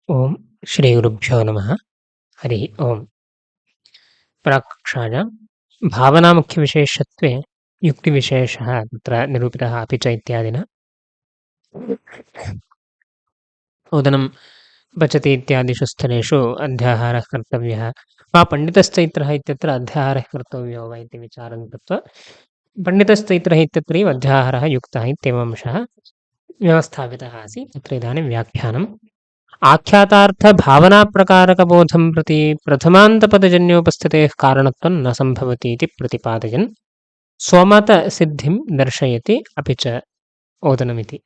ओम श्री गुरुभ्यो नमः। हरि ओम। प्राक्कक्षायां भावनामुख्यविशेषत्वे युक्तिविशेषः तत्र निरूपितः अपि च इत्यादिना ओदनं पचति इत्यादिषु स्थलेषु अध्याहारः कर्तव्यः वा पण्डितश्चैत्रः इत्यत्र अध्याहारः कर्तव्यो वा इति विचारं कृत्वा पण्डितश्चैत्रः इत्यत्रैव अध्याहारः युक्तः इत्येवंशः व्यवस्थापितः आसीत्। तत्र इदानीं व्याख्यानम् आख्यातार्थभावनाप्रकारकबोधं प्रति प्रथमान्तपदजन्योपस्थितेः कारणत्वं न सम्भवति इति प्रतिपादयन् स्वमतसिद्धिं दर्शयति। अपि च ओदनमिति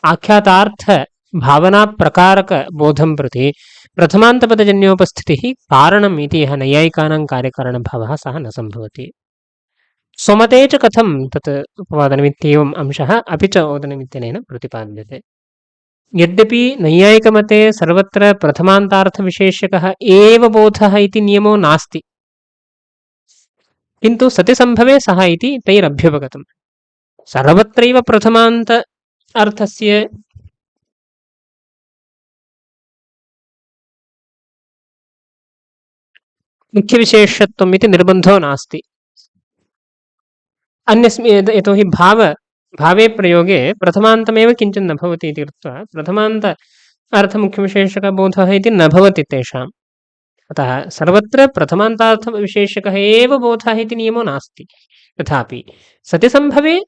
आख्यातार्थभावनाप्रकारकबोधं प्रति प्रथमान्तपदजन्योपस्थितिः कारणम् इति यः नैयायिकानां कार्यकारणभावः सः न सम्भवति। स्वमते च कथं तत् उपपादनमित्येवम् अंशः अपि च ओदनमित्यनेन प्रतिपाद्यते। यद्यपि नैयायिकमते सर्वत्र प्रथमान्तार्थविशेष्यकः एव बोधः इति नियमो नास्ति, किन्तु सतिसम्भवे सः इति तैरभ्युपगतम्। सर्वत्रैव प्रथमान्त अर्थस्य मुख्यविशेषत्वम् इति निर्बन्धो नास्ति। अन्यस्मिन् यतोहि भावे प्रयोगे प्रथमान्तमेव किञ्चित् न भवति इति कृत्वा प्रथमान्त अर्थमुख्यविशेषकबोधः इति न भवति तेषाम्। अतः सर्वत्र प्रथमान्तार्थविशेषकः एव बोधः इति नियमो नास्ति। तथापि सतिसम्भवे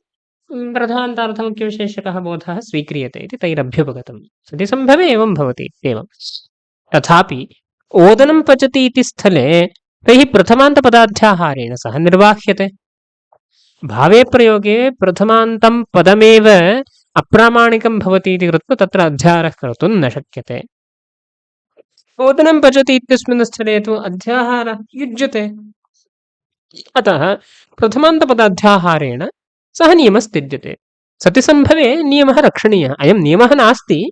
प्रथमान्तार्थमुख्यविशेषकः बोधः स्वीक्रियते इति तैरभ्युपगतम्। सतिसम्भवे एवं भवति इत्येवम्। तथापि ओदनं पचति इति स्थले तैः प्रथमान्तपदाध्याहारेण सह निर्वाह्यते। भावे प्रयोगे प्रथमान्तं पदमेव अप्रामाणिकं भवति इति कृत्वा तत्र अध्याहारः कर्तुं न शक्यते। ओदनं पचति इत्यस्मिन् स्थले तु अध्याहारः युज्यते। अतः प्रथमान्तपदाध्याहारेण सः नियमः त्यज्यते। सतिसम्भवे नियमः रक्षणीयः। अयं नियमः नास्ति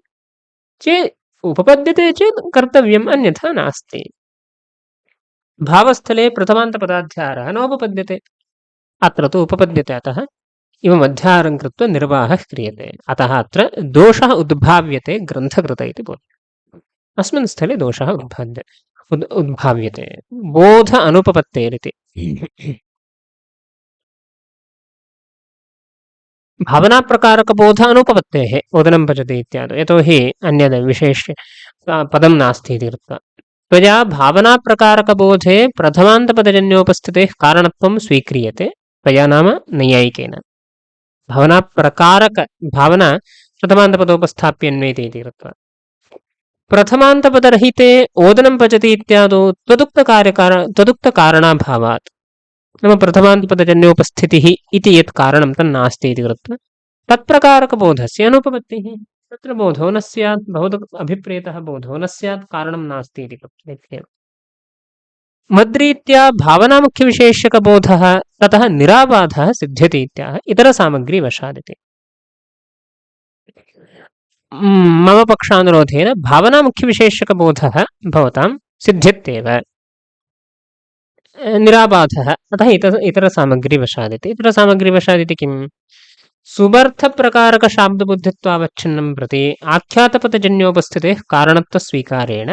चेत् उपपद्यते चेत् कर्तव्यम्, अन्यथा नास्ति। भावस्थले प्रथमान्तपदाध्याहारः नोपपद्यते, अत्र तु उपपद्यते। अतः इमम् अध्याहारं कृत्वा निर्वाहः क्रियते। अतः अत्र दोषः उद्भाव्यते ग्रन्थकृत इति बोध्यते। अस्मिन् स्थले दोषः उद्भाव्यते बोध अनुपपत्तेरिति। भावनाप्रकारकबोध अनुपपत्तेः ओदनं पचति इत्यादौ, यतोहि अन्यद् विशेष्य पदं नास्ति इति कृत्वा। त्वया भावनाप्रकारकबोधे प्रथमान्तपदजन्योपस्थितेः कारणत्वं स्वीक्रियते। त्वया नाम नैयायिकेन। भावना प्रथमान्तपदोपस्थाप्यन्वेति इति कृत्वा प्रथमान्तपदरहिते ओदनं पचति इत्यादौ त्वदुक्तकारणाभावात्, नाम प्रथमान्तपदजन्योपस्थितिः इति यत् कारणं तन्नास्ति इति कृत्वा तत्प्रकारकबोधस्य अनुपपत्तिः। तत्र बोधो न स्यात्, भवतु अभिप्रेतः बोधो न स्यात्, कारणं नास्ति इति कृत्वा। मद्रीत्या भावनामुख्यविशेष्यकबोधः ततः निराबाधः सिद्ध्यति इत्याह इतरसामग्रीवशादिति। मम पक्षानुरोधेन भावनामुख्यविशेष्यकबोधः भवतां सिद्ध्यत्येव निराबाधः, अतः इतरसामग्रीवशादिति। इतरसामग्रीवशादिति किम्? सुबर्थप्रकारकशाब्दबुद्धित्वावच्छिन्नं प्रति आख्यातपदजन्योपस्थितेः कारणत्वस्वीकारेण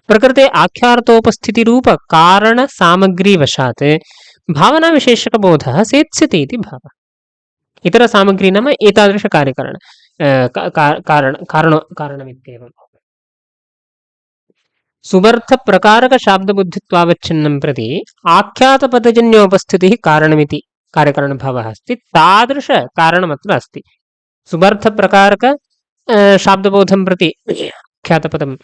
प्रकृते आख्यार्थोपस्थितिरूपकारणसामग्रीवशात् भावनाविशेषकबोधः सेत्स्यति इति भावः। इतरसामग्री नाम एतादृशकार्यकारण कारणमित्येवम्। सुबर्थप्रकारकशाब्दबुद्धित्वावच्छिन्नं प्रति आख्यातपदजन्योपस्थितिः कारणमिति कार्यकारणभावः अस्ति। तादृशकारणमत्र अस्ति। सुबर्थप्रकारक शाब्दबोधं प्रति आख्यातपदं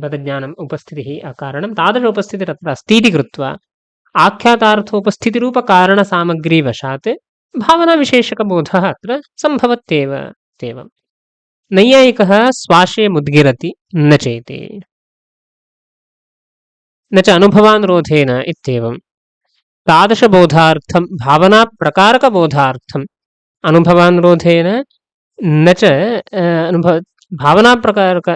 पदज्ञानम् उपस्थितिः कारणं, तादृश उपस्थितिरत्र अस्ति इति कृत्वा आख्यातार्थोपस्थितिरूपकारणसामग्रीवशात् भावनाविशेषकबोधः अत्र सम्भवत्येव इत्येवम्। नैयायिकः स्वाशे मुद्गिरति न चेति, न च अनुभवानुरोधेन इत्येवम्। तादृशबोधार्थं भावनाप्रकारकबोधार्थम् अनुभवानुरोधेन न च भावनाप्रकारक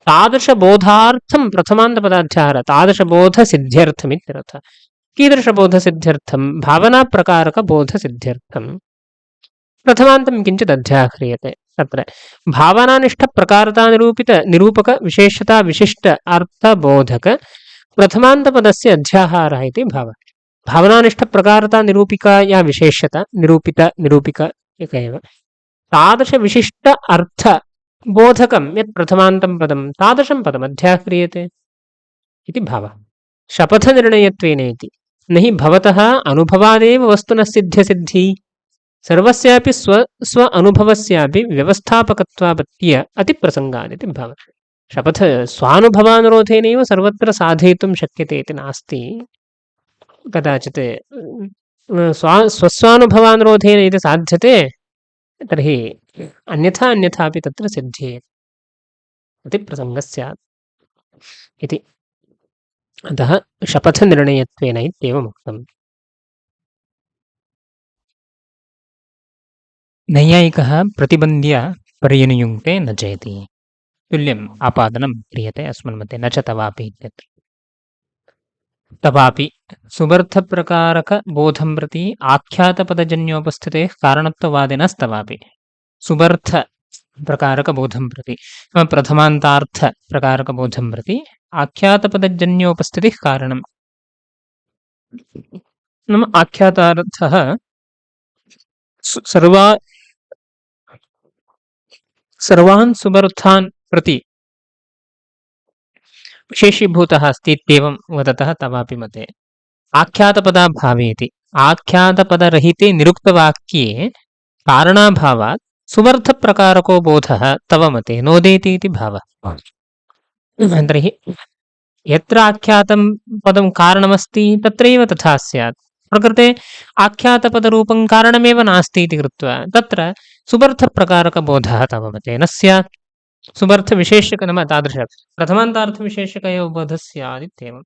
तादृशबोधार्थं प्रथमान्तपदाध्याहारः तादृशबोधसिद्ध्यर्थमित्यर्थः। कीदृशबोधसिद्ध्यर्थं? भावनाप्रकारकबोधसिद्ध्यर्थं प्रथमान्तं किञ्चित् अध्याह्रियते। तत्र भावनानिष्ठप्रकारतानिरूपक विशेषता विशिष्ट अर्थबोधक प्रथमान्तपदस्य अध्याहारः इति भावः। भावनानिष्ठप्रकारतानिरूपिका या विशेष्यता निरूपित एक एव तादृशविशिष्ट अर्थबोधकं यत् प्रथमान्तं पदं तादृशं पदम् अध्याह्रियते इति भावः। शपथनिर्णयत्वेन इति न हि भवतः अनुभवादेव वस्तुनः सिद्ध्यसिद्धी सर्वस्यापि स्व अनुभवस्यापि व्यवस्थापकत्वापत्य अतिप्रसङ्गादिति भावः। शपथ स्वानुभवानुरोधेनैव सर्वत्र साधयितुं शक्यते इति नास्ति। कदाचित् स्वस्वानुभवानुरोधेन यदि साध्यते तर्हि अन्यथापि तत्र सिद्ध्येत् अतिप्रसङ्गः स्यात् इति। अतः शपथनिर्णयत्वेन इत्येवम् उक्तम्। नैयायिकः प्रतिबन्ध्य पर्यनुयुङ्क्ते न चेति तुल्यम् आपादनं क्रियते अस्मिन् मध्ये न च तवापि इत्यत्र। तवापि सुबर्थप्रकारकबोधं प्रति आख्यातपदजन्योपस्थितेः कारणत्ववादिनस्तवापि सुबर्थप्रकारकबोधं प्रति प्रथमान्तार्थप्रकारकबोधं प्रति आख्यातपदजन्योपस्थितिः कारणं नाम आख्यातार्थः सर्वान् सुबर्थान् प्रति विशेषीभूतः अस्ति इत्येवं वदतः तवापि मते। आख्यातपदाभावे इति आख्यातपदरहिते निरुक्तवाक्ये कारणाभावात् सुबर्थप्रकारको बोधः तव मते नोदेति इति भावः। तर्हि यत्र आख्यातं पदं कारणमस्ति तत्रैव तथा स्यात्। प्रकृते आख्यातपदरूपं कारणमेव नास्ति इति कृत्वा तत्र सुबर्थप्रकारकबोधः तव मते न स्यात्। सुबर्थविशेषक नाम तादृश प्रथमान्तार्थविशेषक एव बोधः स्यात् इत्येवं।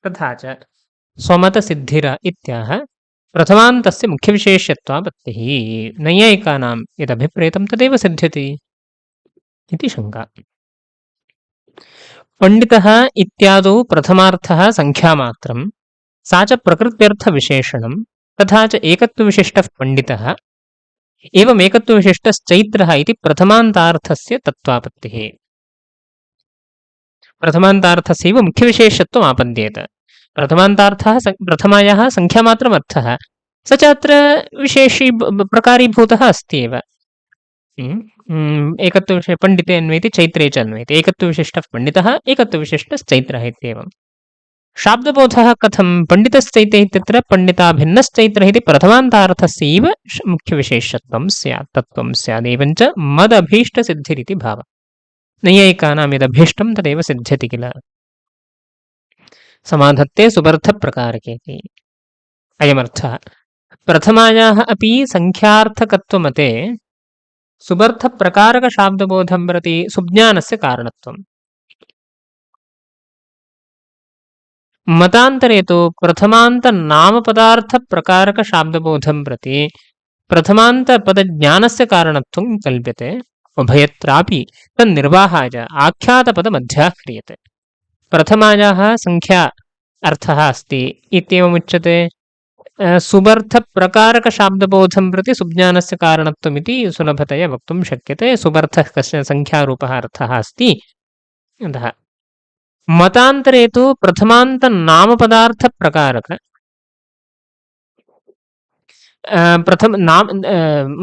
तथा च स्वमतसिद्धिर इत्याह प्रथमान्तस्य मुख्यविशेष्यत्वापत्तिः नैयायिकानां यदभिप्रेतं तदेव सिद्ध्यति इति शङ्का। पण्डितः इत्यादौ प्रथमार्थः सङ्ख्यामात्रं सा च प्रकृत्यर्थविशेषणं तथा च एकत्वविशिष्टः पण्डितः एवमेकत्वविशिष्टश्चैत्रः इति प्रथमान्तार्थस्य तत्त्वापत्तिः। प्रथमान्तार्थस्यैव मुख्यविशेषत्वम् आपद्येत। प्रथमान्तार्थः प्रथमायाः सङ्ख्यामात्रमर्थः स च अत्र विशेषी प्रकारीभूतः अस्ति एव। एकत्वविशेष पण्डिते अन्वयति चैत्रे च अन्वयति एकत्वविशिष्टः पण्डितः एकत्वविशिष्टश्चैत्रः इत्येवम्। शाब्दबोधः कथं पण्डितश्चैते इत्यत्र पण्डिताभिन्नश्चैत्रः इति प्रथमान्तार्थस्यैव मुख्यविशेषत्वं स्यात् तत्त्वं स्यात्। एवञ्च मदभीष्टसिद्धिरिति भावः। नैयायिकानां यदभीष्टं तदेव सिद्ध्यति किल। समाधत्ते सुबर्थप्रकारकेति अयमर्थः। प्रथमायाः अपि सङ्ख्यार्थकत्वमते सुबर्थप्रकारकशाब्दबोधं प्रति सुज्ञानस्य कारणत्वम्। मतान्तरे तु प्रथमान्तनामपदार्थप्रकारकशाब्दबोधं प्रति प्रथमान्तपदज्ञानस्य कारणत्वं कल्प्यते। उभयत्रापि तन्निर्वाहाय आख्यातपदमध्याः क्रियते। प्रथमायाः सङ्ख्या अर्थः अस्ति इत्येवमुच्यते। सुबर्थप्रकारकशाब्दबोधं प्रति सुज्ञानस्य कारणत्वमिति सुलभतया वक्तुं शक्यते। सुबर्थः कस्य सङ्ख्यारूपः अर्थः अस्ति। अतः मतान्तरे तु प्रथमान्तनामपदार्थप्रकारक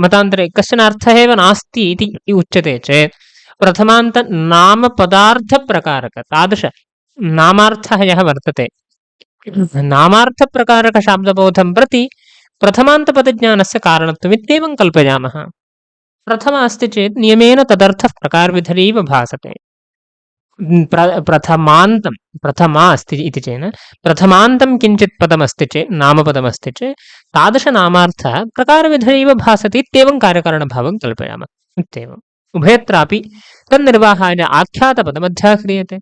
मतान्तरे कश्चन अर्थः एव नास्ति इति उच्यते चेत् प्रथमान्तनामपदार्थप्रकारक तादृश नामार्थः यः वर्तते नामार्थप्रकारकशाब्दबोधं प्रति प्रथमान्तपदज्ञानस्य कारणत्वमित्येवं कल्पयामः। प्रथमा अस्ति चेत् नियमेन तदर्थः प्रकारविधरीव भासते। प्रथमान्तं प्रथमा अस्ति इति चेत् प्रथमान्तं किञ्चित् पदमस्ति चेत् नामपदमस्ति चेत् तादृशनामार्थः प्रकारविधरीव भासते इत्येवं कार्यकारणभावं कल्पयामः इत्येवम्। उभयत्रापि तन्निर्वाहाय आख्यातपदमध्याः क्रियते।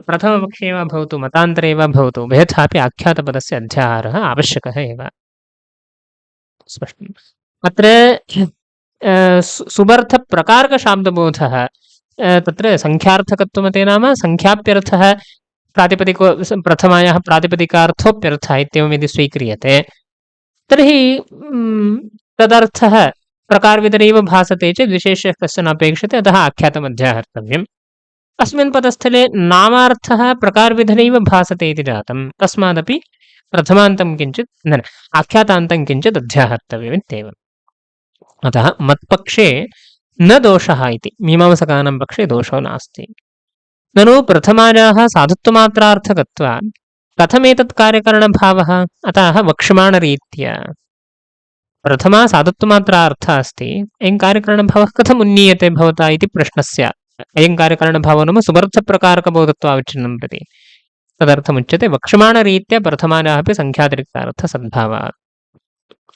प्रथमपक्षे वा भवतु मतान्तरे वा भवतु उभयथापि आख्यातपदस्य अध्याहारः आवश्यकः एव। स्पष्टम्। अत्र सुबर्थप्रकारकशाब्दबोधः तत्र सङ्ख्यार्थकत्वमते नाम सङ्ख्याप्यर्थः प्रातिपदिको प्रथमायाः प्रातिपदिकार्थोऽप्यर्थः इत्येवं यदि स्वीक्रियते तर्हि तदर्थः प्रकारविधनैव भासते चेत् विशेष्यः कश्चन अपेक्षते, अतः आख्यातमध्याहर्तव्यम्। अस्मिन् पदस्थले नामार्थः प्रकारविधनैव भासते इति जातं, तस्मादपि प्रथमान्तं किञ्चित् न आख्यातान्तं किञ्चित् अध्याहर्तव्यमित्येव। अतः मत्पक्षे न दोषः इति, मीमांसकानां पक्षे दोषो नास्ति। ननु प्रथमायाः साधुत्वमात्रार्थकत्वात् कथमेतत् कार्यकरणभावः? अतः वक्ष्यमाणरीत्या प्रथमा साधुत्वमात्रार्थः अस्ति, अयं कार्यकरणभावः कथम् उन्नीयते भवता इति प्रश्नः स्यात्। अयं कार्यकरणभावो नाम सुबर्थप्रकारकबोधत्वावच्छिन्नं प्रति, तदर्थमुच्यते वक्ष्यमाणरीत्या प्रथमायाः अपि सङ्ख्यातिरिक्तार्थसद्भावात्।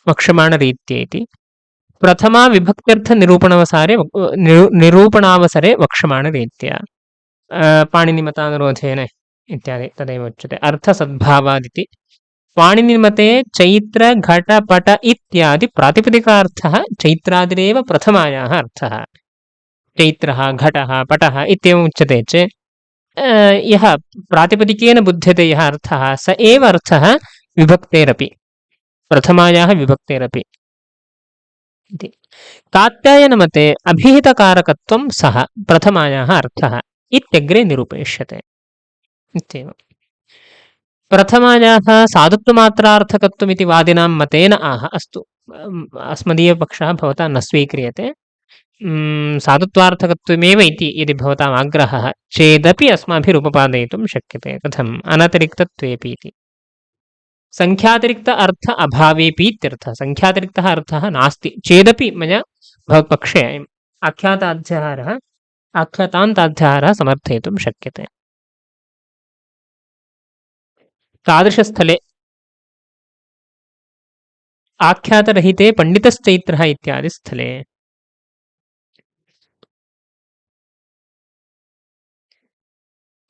वक्ष्यमाणरीत्या इति प्रथमा विभक्त्यर्थनिरूपणावसरे वक्ष्यमाणरीत्या पाणिनिमतानुरोधेन इत्यादि तदेव उच्यते। अर्थसद्भावादिति पाणिनिमते चैत्र घट पट इत्यादि प्रातिपदिकार्थः चैत्रादिरेव प्रथमायाः अर्थः। चैत्रः घटः पटः इत्येवम् उच्यते चेत् यः प्रातिपदिकेन बुध्यते यः अर्थः स एव अर्थः विभक्तेरपि, प्रथमायाः विभक्तेरपि इति। कात्यायनमते अभिहितकारकत्वं सः प्रथमायाः अर्थः इत्यग्रे निरूपयिष्यते इत्येव। प्रथमायाः साधुत्वमात्रार्थकत्वमिति वादिनां मतेन आह, अस्तु अस्मदीयपक्षः भवता न स्वीक्रियते, साधुत्वार्थकत्वमेव इति यदि भवताम् आग्रहः चेदपि अस्माभिरुपपादयितुं शक्यते। कथम्? अनतिरिक्तत्वेपि इति। सङ्ख्यातिरिक्त अर्थ अभावेपि इत्यर्थः। सङ्ख्यातिरिक्तः अर्थः नास्ति चेदपि मया भवत्पक्षे आख्यातान्ताध्याहारः समर्थयितुं शक्यते। तादृशस्थले आख्यातरहिते पण्डितश्चैत्रः इत्यादि स्थले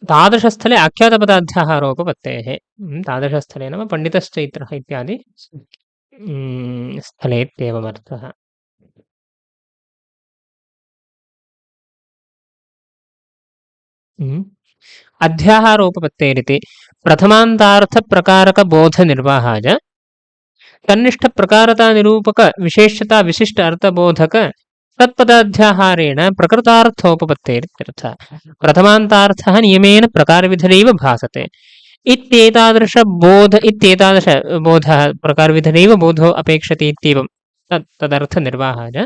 तादृशस्थले आख्यातपदाध्याहारोपपत्तेः, तादृशस्थले नाम पण्डितश्चैत्रः इत्यादि स्थले इत्येवमर्थः। अध्याहारोपपत्तेरिति प्रथमान्तार्थप्रकारकबोधनिर्वाहाय तन्निष्ठप्रकारतानिरूपकविशेष्यता विशिष्ट अर्थबोधक तत्पदाध्याहारेण प्रकृतार्थोपपत्तेरित्यर्थः। प्रथमान्तार्थः नियमेन प्रकारविधनैव भासते इत्येतादृशबोधः प्रकारविधनैव बोधो अपेक्षते इत्येवं तदर्थनिर्वाहाय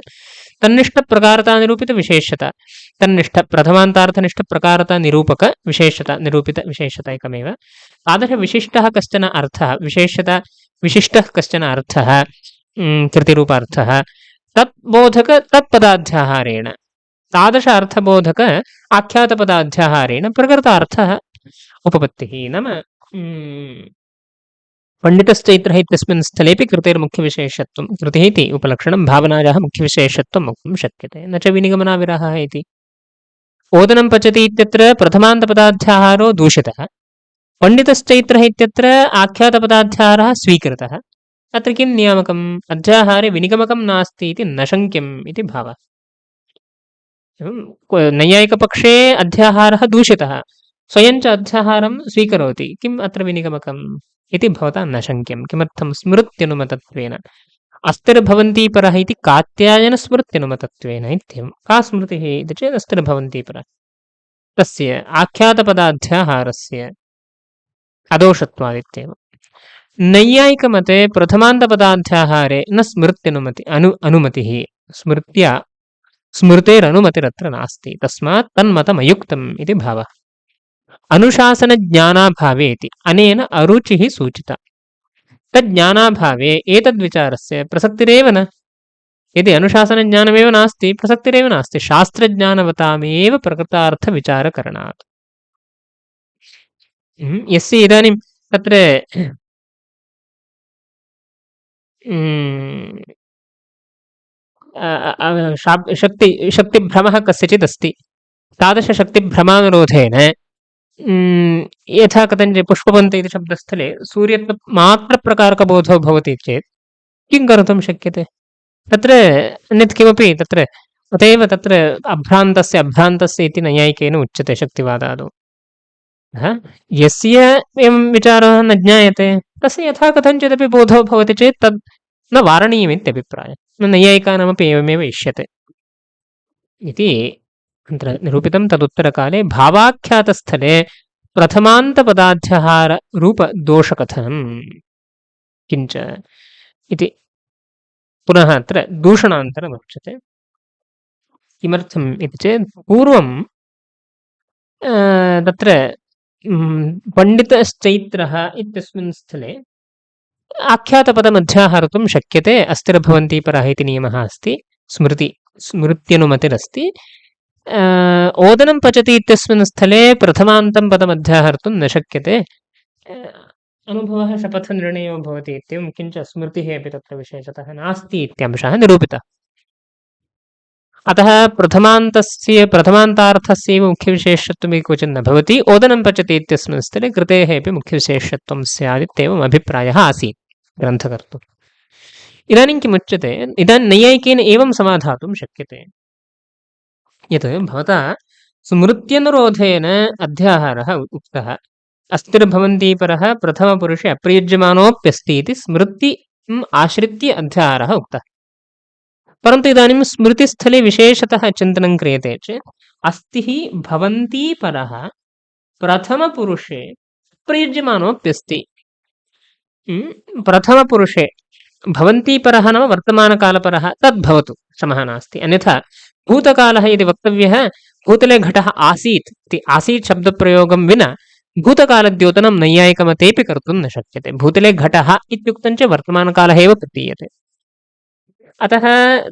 तन्निष्ठप्रकारतानिरूपितविशेष्यता, तन्निष्ठ प्रथमान्तार्थनिष्ठप्रकारतानिरूपकविशेष्यता, निरूपितविशेष्यता एकमेव, तादृशविशिष्टः कश्चन अर्थः, विशेष्यता विशिष्टः कश्चन अर्थः, कृतिरूपार्थः तत्बोधक तत्पदाध्याहारेण, तादृश अर्थबोधक आख्यातपदाध्याहारेण प्रकृतार्थः उपपत्तिः। नाम पण्डितश्चैत्रः इत्यस्मिन् स्थलेपि कृतेर्मुख्यविशेषत्वं, कृतिः इति उपलक्षणं भावनायाः मुख्यविशेषत्वं वक्तुं शक्यते, न च विनिगमनाविरहः इति। ओदनं पचति इत्यत्र प्रथमान्तपदाध्याहारो दूषितः, पण्डितश्चैत्रः इत्यत्र आख्यातपदाध्याहारः स्वीकृतः। अत्र किं नियामकम्? अध्याहारे विनिगमकं नास्ति इति न शङ्क्यम् इति भावः। नैयायिकपक्षे अध्याहारः दूषितः, स्वयं च अध्याहारं स्वीकरोति, किम् अत्र विनिगमकम् इति भवता न शङ्क्यं। किमर्थं? स्मृत्यनुमतत्वेन। अस्तिर्भवन्तीपरः इति कात्यायनस्मृत्यनुमतत्वेन इत्येवं। का स्मृतिः इति चेत् अस्तिर्भवन्तीपरः, तस्य आख्यातपदाध्याहारस्य अदोषत्वादित्येव। नैयायिकमते प्रथमान्तपदाध्याहारे न अनुमतिः, स्मृतेरनुमतिरत्र नास्ति, तस्मात् तन्मतमयुक्तम् इति भावः। अनुशासनज्ञानाभावे इति अनेन अरुचिः सूचिता। तज्ज्ञानाभावे एतद्विचारस्य प्रसक्तिरेव न। यदि अनुशासनज्ञानमेव नास्ति, प्रसक्तिरेव नास्ति, शास्त्रज्ञानवतामेव प्रकृतार्थविचारकरणात्। यस्य इदानीं तत्र शक्तिभ्रमः कस्यचित् अस्ति, तादृशशक्तिभ्रमानुरोधेन यथा कथञ्चित् पुष्पवन्त इति शब्दस्थले सूर्यत्वमात्रप्रकारकबोधो भवति चेत् किं कर्तुं शक्यते? तत्र अन्यत् किमपि तत्र तथैव तत्र अभ्रान्तस्य इति नैयायिकेन उच्यते शक्तिवादादौ। यस्य एवं विचारः न ज्ञायते तस्य यथा कथञ्चिदपि बोधो भवति चेत् तद् न वारणीयमित्यभिप्रायः। नैयायिकानामपि एवमेव इष्यते इति अत्र निरूपितं। तदुत्तरकाले भावाख्यातस्थले प्रथमान्तपदाध्याहाररूपदोषकथनम् किञ्च इति पुनः अत्र दूषणान्तरमुच्यते। किमर्थम् इति चेत् पूर्वं तत्र पण्डितश्चैत्रः इत्यस्मिन् स्थले आख्यातपदमध्याहर्तुं शक्यते। अस्थिरभवन्ति परः इति नियमः अस्ति, स्मृत्यनुमतिरस्ति। ओदनं पचति इत्यस्मिन् स्थले प्रथमान्तं पदमध्याहर्तुं न शक्यते, अनुभवः शपथनिर्णयो भवति इत्येवं। किञ्च स्मृतिः अपि तत्र विशेषतः नास्ति इत्यंशः निरूपितः। अतः प्रथमान्तार्थस्यैव मुख्यविशेषत्वमिति क्वचित् न भवति। ओदनं पचति इत्यस्मिन् स्थले कृतेः अपि मुख्यविशेषत्वं स्यादित्येवम् अभिप्रायः आसीत् ग्रन्थकर्तुः। इदानीं किमुच्यते, इदानीं नैयायिकेन एवं समाधातुं शक्यते यत् भवता स्मृत्यनुरोधेन अध्याहारः उक्तः। अस्थिर्भवन्ति परः प्रथमपुरुषे अप्रयुज्यमानोऽप्यस्ति इति स्मृतिम् आश्रित्य अध्याहारः उक्तः। परन्तु इदानीं स्मृतिस्थले विशेषतः चिन्तनं क्रियते चेत् अस्तिः भवन्ति परः प्रथमपुरुषे प्रयुज्यमानोऽप्यस्ति। प्रथमपुरुषे भवन्ति परः नाम वर्तमानकालपरः तद्भवतु, समः नास्ति। अन्यथा भूतकालः यदि वक्तव्यः, भूतले घटः आसीत् इति आसीत् शब्दप्रयोगं विना भूतकालद्योतनं नैयायिकमतेऽपि कर्तुं न शक्यते। भूतले घटः इत्युक्तं च वर्तमानकालः एव प्रतीयते। अतः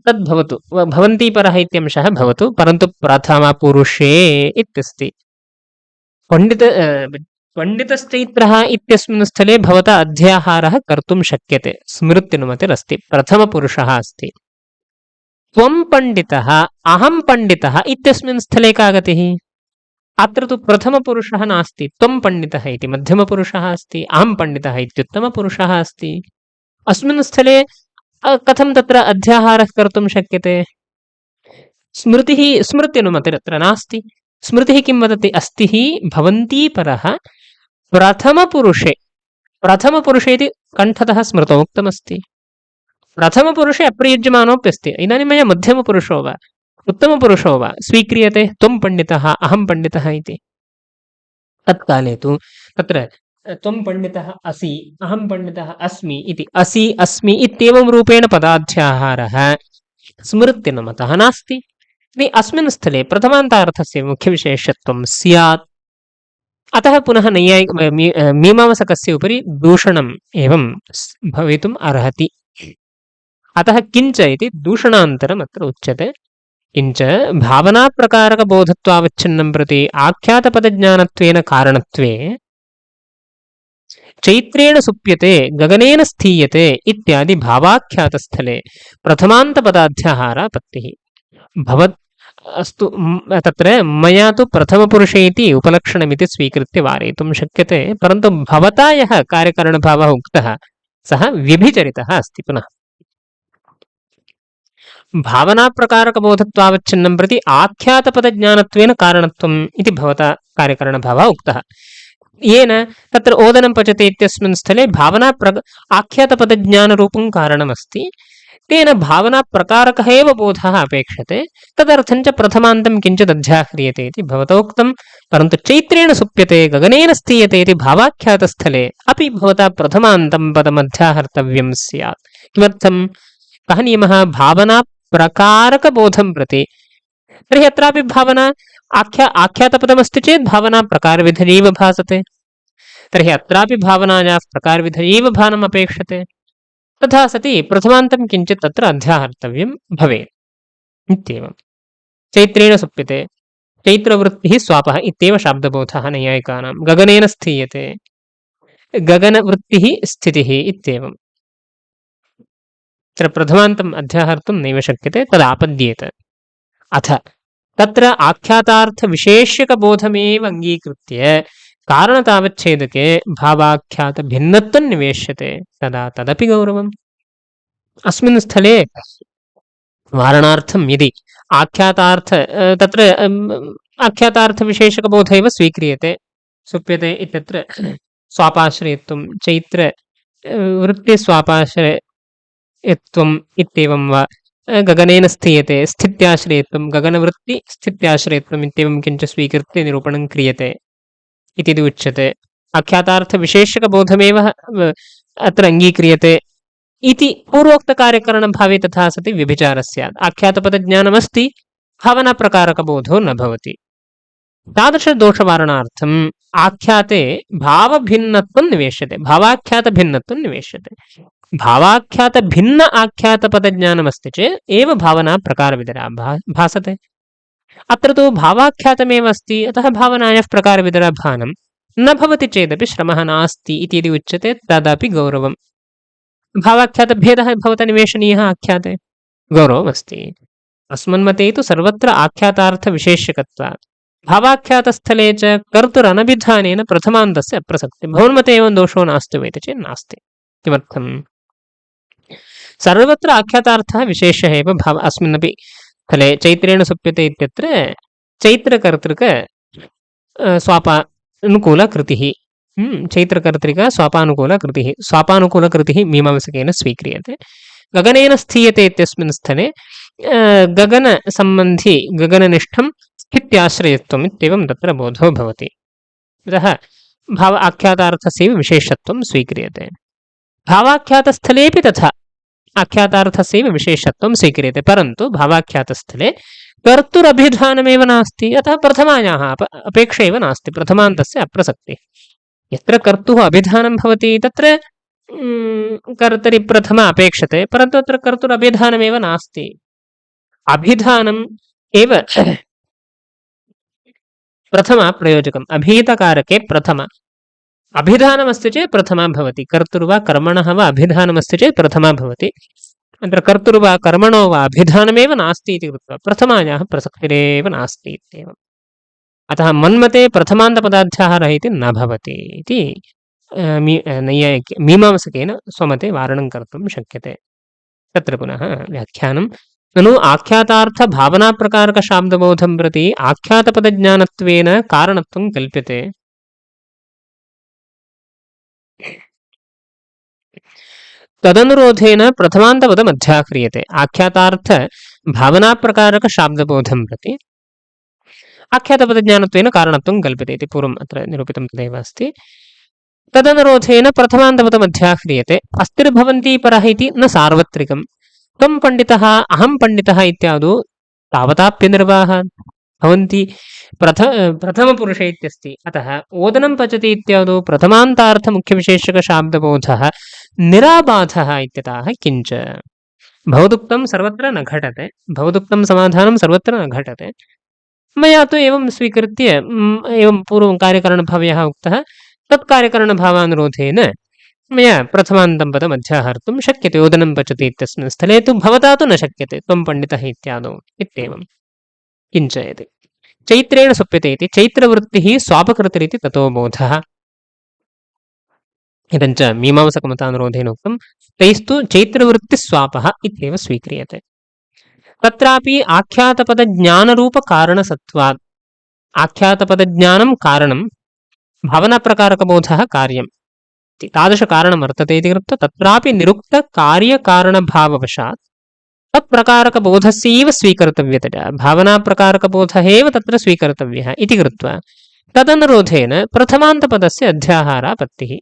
तद्भवतु, भवन्ति परः इत्यंशः भवतु, परन्तु प्रथमपुरुषे इत्यस्ति। पण्डितश्चैत्रः इत्यस्मिन् स्थले भवता अध्याहारः कर्तुं शक्यते, स्मृत्यनुमतिरस्ति, प्रथमपुरुषः अस्ति। त्वं पण्डितः अहं पण्डितः इत्यस्मिन् स्थले का गतिः? अत्र तु प्रथमपुरुषः नास्ति, त्वं पण्डितः इति मध्यमपुरुषः अस्ति, अहं पण्डितः इत्युत्तमपुरुषः अस्ति। अस्मिन् स्थले कथं तत्र अध्याहारः कर्तुं शक्यते? स्मृत्यनुमतिरत्र नास्ति। स्मृतिः किं वदति? अस्तिः भवन्ति परः प्रथमपुरुषे इति कण्ठतः स्मृतौ उक्तमस्ति। प्रथमपुरुषे अप्रयुज्यमानोऽप्यस्ति। इदानीं मया मध्यमपुरुषो वा उत्तमपुरुषो वा स्वीक्रियते, त्वं पण्डितः अहं पण्डितः इति। तत्काले तु तत्र त्वं पण्डितः असि अहं पण्डितः अस्मि इति असि अस्मि इत्येवं रूपेण पदाध्याहारः स्मृत्यनुमतः नास्ति। अस्मिन् स्थले प्रथमान्तार्थस्य मुख्यविशेषत्वं स्यात्। अतः पुनः मीमांसकस्य उपरि दूषणम् एवं भवितुम् अर्हति। अतः किञ्च इति दूषणान्तरम् अत्र उच्यते। किञ्च भावनाप्रकारकबोधत्वावच्छिन्नं प्रति आख्यातपदज्ञानत्वेन कारणत्वे चैत्रेण सुप्यते गगनेन स्थीयते इत्यादि भावाख्यातस्थले प्रथमान्तपदाध्याहारापत्तिः भवत् अस्तु। तत्र मया तु प्रथमपुरुषे इति उपलक्षणमिति स्वीकृत्य वारयितुं शक्यते, परन्तु भवता यः कार्यकरणभावः उक्तः सः व्यभिचरितः अस्ति। पुनः भावनाप्रकारकबोधत्वावच्छिन्नं प्रति आख्यातपदज्ञानत्वेन कारणत्वम् इति भवता कार्यकरणभावः उक्तः, येन तत्र ओदनं पचते इत्यस्मिन् स्थले आख्यातपदज्ञानरूपं कारणमस्ति। तेन भावनाप्रकारकः एव बोधः अपेक्षते। तदर्थं च प्रथमान्तं किञ्चित् अध्याह्रियते इति भवतोक्तं। परन्तु चैत्रेण सुप्यते गगनेन स्थीयते इति भावाख्यातस्थले अपि भवता प्रथमान्तं पदमध्याहर्तव्यं स्यात्। किमर्थं? कः नियमः? भावनाप्रकारकबोधं प्रति। तर्हि अत्रापि भावना आख्यातपदमस्ति चेत् भावना प्रकारविधैव भासते। तर्हि अत्रापि भावनायाः प्रकारविधैव भानम् अपेक्षते। तथा सति प्रथमान्तं किञ्चित् तत्र अध्याहर्तव्यं भवेत् इत्येवं। चैत्रेण सुप्यते, चैत्रवृत्तिः स्वापः इत्येव शाब्दबोधः नैयायिकानां। गगनेन स्थीयते, गगनवृत्तिः स्थितिः इत्येवम्। तत्र प्रथमान्तम् अध्याहर्तुं नैव शक्यते, तदापद्येत। अथ तत्र आख्यातार्थविशेष्यकबोधमेव अङ्गीकृत्य कारणतावच्छेदके भावाख्यातभिन्नत्वं निवेश्यते, तदा तदपि गौरवम्। अस्मिन् स्थले वारणार्थं यदि तत्र आख्यातार्थविशेषकबोध एव स्वीक्रियते, सुप्यते इत्यत्र स्वापाश्रयत्वं, चैत्र वृत्तिस्वापाश्रय यत्त्वम् इत्येवं वा गगनेन स्थीयते स्थित्याश्रयत्वं गगनवृत्ति स्थित्याश्रयत्वम् इत्येवं किञ्चित् स्वीकृत्य निरूपणं क्रियते इति उच्यते। आख्यातार्थविशेषकबोधमेव अत्र अङ्गीक्रियते इति पूर्वोक्तकार्यकरणभावे तथा सति व्यभिचारः स्यात्। आख्यातपदज्ञानमस्ति, भावनाप्रकारकबोधो न भवति। तादृशदोषवारणार्थम् आख्याते भावभिन्नत्वं निवेश्यते, भावाख्यातभिन्नत्वं निवेश्यते। भावाख्यातभिन्न आख्यातपदज्ञानमस्ति चेत् एव भावना प्रकारविदरा भासते। अत्र तु भावाख्यातमेव अस्ति, अतः भावनायाः प्रकारविदराभानं न भवति चेदपि श्रमः नास्ति इति यदि उच्यते तदपि गौरवम्। भावाख्यातभेदः भवता निवेशनीयः आख्याते, गौरवमस्ति। अस्मन्मते तु सर्वत्र आख्यातार्थविशेष्यकत्वात् भावाख्यातस्थले च कर्तुरनभिधानेन प्रथमान्तस्य अप्रसक्तिः। भवन्मते एवं दोषो नास्ति वेति चेत् नास्ति। किमर्थम्? सर्वत्र आख्यातार्थः विशेषः एव अस्मिन्नपि स्थले चैत्रेण सुप्यते इत्यत्र चैत्रकर्तृक स्वापानुकूलकृतिः, चैत्रकर्तृका स्वापानुकूलकृतिः, स्वापानुकूलकृतिः मीमांसकेन स्वीक्रियते। गगनेन स्थीयते इत्यस्मिन् स्थले गगनसम्बन्धि गगननिष्ठं स्थित्याश्रयत्वम् इत्येवं तत्र बोधो भवति। अतः भाव आख्यातार्थस्यैव विशेषत्वं स्वीक्रियते। भावाख्यातस्थलेपि तथा आख्यातार्थस्यैव विशेषत्वं स्वीक्रियते, परन्तु भावाख्यातस्थले कर्तुरभिधानमेव नास्ति, अतः प्रथमायाः अपेक्षा एव नास्ति, प्रथमान्तस्य अप्रसक्तिः। यत्र कर्तुः अभिधानं भवति तत्र कर्तरि प्रथम अपेक्षते, परन्तु अत्र कर्तुरभिधानमेव नास्ति। अभिधानम् एव प्रथम प्रयोजकम्। अभीतकारके प्रथम अभिधानमस्ति चेत् प्रथमा भवति, कर्तुर्वा कर्मणः वा अभिधानमस्ति चेत् प्रथमा भवति। अत्र कर्तुर्वा कर्मणो वा अभिधानमेव नास्ति इति कृत्वा प्रथमायाः प्रसक्तिरेव नास्ति इत्येवम्। अतः मन्मते प्रथमान्तपदाध्याहारः इति न भवति इति मीमांसकेन स्वमते वारणं कर्तुं शक्यते। तत्र पुनः व्याख्यानं ननु आख्यातार्थभावनाप्रकारकशाब्दबोधं प्रति आख्यातपदज्ञानत्वेन कारणत्वं कल्प्यते। तदनुरोधेन प्रथमान्तपदमध्याह्रियते। आख्यातार्थ भावनाप्रकारकशाब्दबोधं प्रति आख्यातपदज्ञानत्वेन कारणत्वं कल्प्यते इति पूर्वम् अत्र निरूपितं तदेव अस्ति। तदनुरोधेन प्रथमान्तपदमध्याह्रियते। अस्तिर्भवन्ति परः इति न सार्वत्रिकं। त्वं पण्डितः अहं पण्डितः इत्यादौ तावताप्यनिर्वाहात् भवन्ति प्रथमपुरुषे इत्यस्ति। अतः ओदनं पचति इत्यादौ प्रथमान्तार्थमुख्यविशेषकशाब्दबोधः निराबाधः इत्यतः किञ्च भवदुक्तं सर्वत्र न घटते, भवदुक्तं समाधानं सर्वत्र न घटते। मया तु एवं स्वीकृत्य एवं पूर्वं कार्यकरणभावः उक्तः, तत्कार्यकरणभावानुरोधेन मया प्रथमान्तं पदमध्याहर्तुं शक्यते। ओदनं पचति इत्यस्मिन् स्थले तु भवता तु न शक्यते, त्वं पण्डितः इत्यादौ इत्येवं। किञ्च इति चैत्रेण सुप्यते इति चैत्रवृत्तिः स्वापकृतिरिति ततो बोधः। इदञ्च मीमांसकमतानुरोधेन उक्तं, तैस्तु चैत्रवृत्तिस्वापः इत्येव स्वीक्रियते। तत्रापि आख्यातपदज्ञानरूपकारणसत्त्वात् आख्यातपदज्ञानं कारणं भावनाप्रकारकबोधः कार्यम् इति तादृशकारणं वर्तते इति कृत्वा तत्रापि निरुक्तकार्यकारणभाववशात् तत्प्रकारकबोधस्यैव स्वीकर्तव्यतया, भावनाप्रकारकबोधः एव तत्र स्वीकर्तव्यः इति कृत्वा तदनुरोधेन प्रथमान्तपदस्य अध्याहारापत्तिः।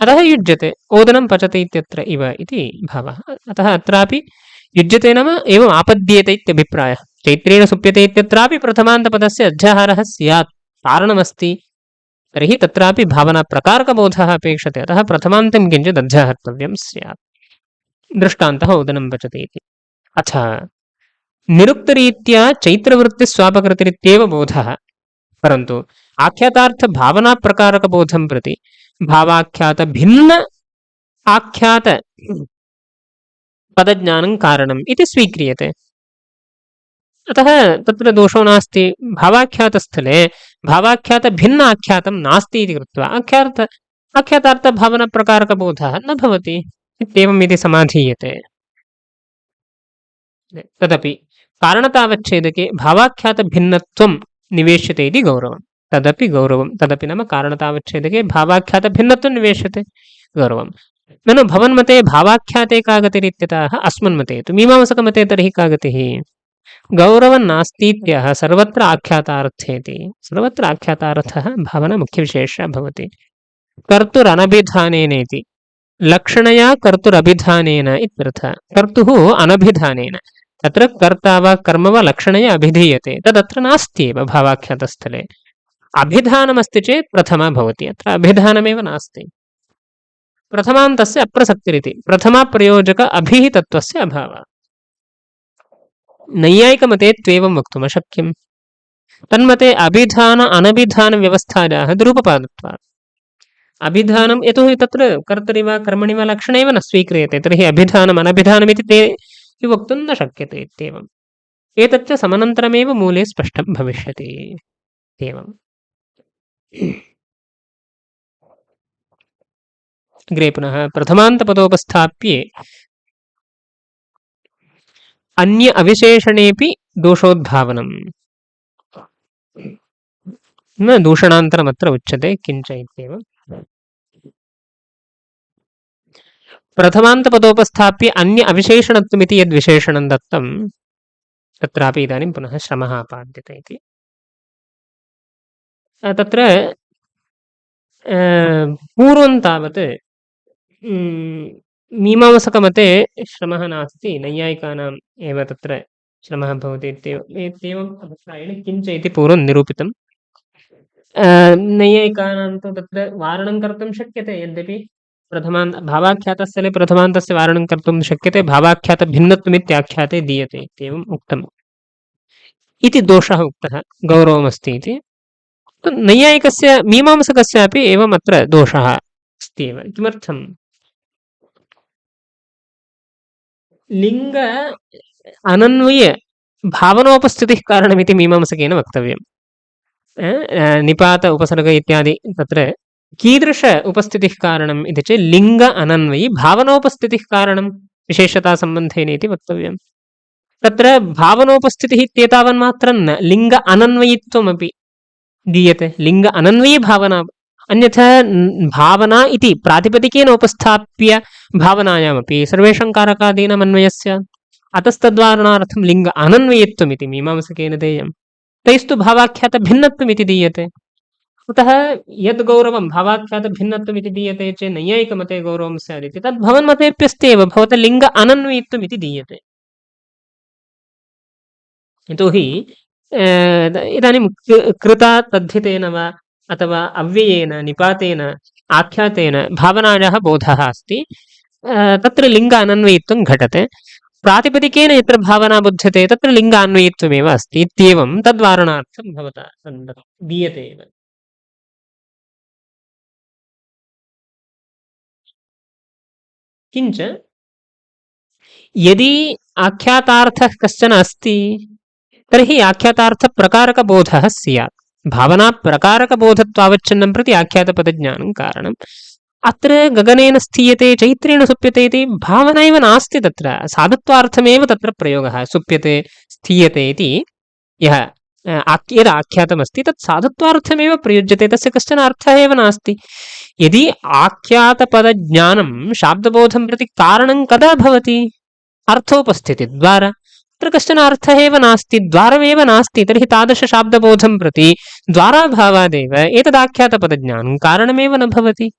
अतः युज्यते ओदनं पचति इत्यत्र इव इति भावः। अतः अत्रापि युज्यते नाम एवम् आपद्येते इत्यभिप्रायः। चैत्रेण सुप्यते इत्यत्रापि प्रथमान्तपदस्य अध्याहारः स्यात्, कारणमस्ति, तर्हि तत्रापि भावनाप्रकारकबोधः अपेक्षते। अतः प्रथमान्तं किञ्चित् अध्याहर्तव्यं स्यात्। दृष्टान्तः ओदनं पचति इति। अथ निरुक्तरीत्या चैत्रवृत्तिस्वापकृतिरित्येव बोधः, परन्तु आख्यातार्थभावनाप्रकारकबोधं प्रति भावाख्यातभिन्न आख्यातपदज्ञानं कारणम् इति स्वीक्रियते। अतः तत्र दोषो नास्ति। भावाख्यातस्थले भावाख्यातभिन्न आख्यातं नास्ति इति कृत्वा आख्यातार्थभावनाप्रकारकबोधः न भवति इत्येवम् इति समाधीयते। तदपि कारणतावच्छेदके भावाख्यातभिन्नत्वं निवेश्यते इति गौरवम्। तदपि गौरवं, तदपि नाम कारणतावच्छेदके भावाख्यातभिन्नत्वं निवेश्यते, गौरवम्। ननु भवन्मते भावाख्याते का गतिरित्यतः अस्मन्मते तु मीमांसकमते तर्हि का गतिः? गौरवन्नास्तीत्यः सर्वत्र आख्यातार्थेति। सर्वत्र आख्यातार्थः भावना मुख्यविशेषः भवति। कर्तुरनभिधानेनेति लक्षणया कर्तुरभिधानेन इत्यर्थः। कर्तुः अनभिधानेन तत्र कर्ता वा कर्म वा लक्षणया अभिधीयते तदत्र नास्त्येव भावाख्यातस्थले। अभिधानमस्ति चेत् प्रथमा भवति, अत्र अभिधानमेव नास्ति। प्रथमान्तस्य अप्रसक्तिरिति प्रथमाप्रयोजक अभिः तत्त्वस्य अभावः। नैयायिकमते त्वेवं वक्तुम् अशक्यम्। तन्मते अभिधान अनभिधानव्यवस्थायाः दुरुपपादत्वात्। अभिधानं यतोहि तत्र कर्तरि वा कर्मणि वा लक्षणेव न स्वीक्रियते, तर्हि अभिधानम् अनभिधानमिति ते वक्तुं न शक्यते इत्येवम्। एतच्च समनन्तरमेव मूले स्पष्टं भविष्यति इत्येवम्। अग्रे पुनः प्रथमान्तपदोपस्थाप्ये अन्य अविशेषणेऽपि दोषोद्भावनम् न दूषणान्तरमत्र उच्यते किञ्च इत्येवम्। प्रथमान्तपदोपस्थाप्य अन्य अविशेषणत्वमिति यद्विशेषणं दत्तं तत्रापि इदानीं पुनः श्रमः आपाद्यते इति। तत्र पूर्वं तावत् मीमांसकमते श्रमः नास्ति, नैयायिकानाम् एव तत्र श्रमः भवति इत्येवम् अभिप्रायेण किञ्च इति पूर्वं निरूपितं। नैयायिकानां तु तत्र वारणं कर्तुं शक्यते, यद्यपि भावाख्यातस्थले प्रथमान्तस्य वारणं कर्तुं शक्यते, भावाख्यातभिन्नत्वमित्याख्याते दीयते इत्येवम् उक्तम् इति दोषः उक्तः, गौरवमस्ति इति। नैयायिकस्य मीमांसकस्यापि एवम् अत्र दोषः अस्ति एव। किमर्थम्? लिङ्ग अनन्वय भावनोपस्थितिः कारणमिति मीमांसकेन वक्तव्यम्। निपात उपसर्ग इत्यादि तत्र कीदृश उपस्थितिः कारणम् इति चेत् लिङ्ग अनन्वयी भावनोपस्थितिः कारणं विशेषतासम्बन्धेन इति वक्तव्यम्। तत्र भावनोपस्थितिः इत्येतावन्मात्रं न, लिङ्ग अनन्वयित्वमपि दीयते। लिङ्ग अनन्वयी भावना, अन्यथा भावना इति प्रातिपदिकेन उपस्थाप्य भावनायामपि सर्वेषां कारकादीनाम् अन्वयस्य, अतस्तद्वारणार्थं लिङ्ग अनन्वयित्वमिति मीमांसकेन देयम्। तैस्तु भावाख्यातभिन्नत्वमिति दीयते। अतः यद् गौरवं भावाख्यातभिन्नत्वमिति दीयते चेत् नैयायिकमते गौरवं स्यादिति तद् भवन्मतेऽप्यस्ति एव, भवतः लिङ्ग अनन्वयित्वमिति दीयते। यतोहि इदानीं कृता तद्धितेन वा अथवा अव्ययेन निपातेन आख्यातेन भावनायाः बोधः अस्ति, तत्र लिङ्ग अनन्वयित्वं घटते। प्रातिपदिकेन यत्र भावना बुध्यते तत्र लिङ्गान्वयित्वमेव अस्ति इत्येवं तद्वारणार्थं भवता दीयते एव। किञ्च यदि आख्यातार्थः कश्चन अस्ति तर्हि आख्यातार्थप्रकारकबोधः स्यात्। भावनाप्रकारकबोधत्वावच्छिन्नं प्रति आख्यातपदज्ञानं कारणम्। अत्र गगनेन स्थीयते चैत्रेण सुप्यते इति भावना एव नास्ति, तत्र साधुत्वार्थमेव तत्र प्रयोगः। सुप्यते स्थीयते इति यः यद् आख्यातमस्ति तत् साधुत्वार्थमेव प्रयुज्यते, तस्य कश्चन अर्थः एव नास्ति। यदि आख्यातपदज्ञानं शाब्दबोधं प्रति कारणं कदा भवति? अर्थोपस्थितिद्वारा। तत्र कश्चन अर्थः एव नास्ति, द्वारमेव नास्ति, तर्हि तादृशशाब्दबोधं प्रति द्वाराभावादेव एतदाख्यातपदज्ञानं कारणमेव न भवति।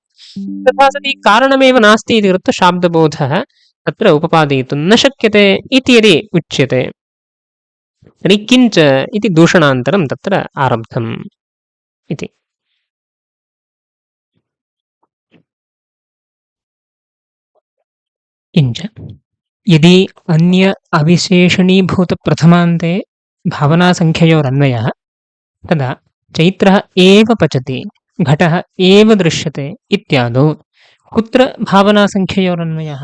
तथा सति कारणमेव नास्ति इति कृत्वा शाब्दबोधः तत्र उपपादयितुं न शक्यते इति यदि उच्यते तर्हि किञ्च इति दूषणान्तरं तत्र आरब्धम् इति। किञ्च यदि अन्य अविशेषणीभूतप्रथमान्ते भावनासङ्ख्ययोरन्वयः तदा चैत्रः एव पचति, घटः एव दृश्यते इत्यादौ कुत्र भावनासङ्ख्ययोरन्वयः?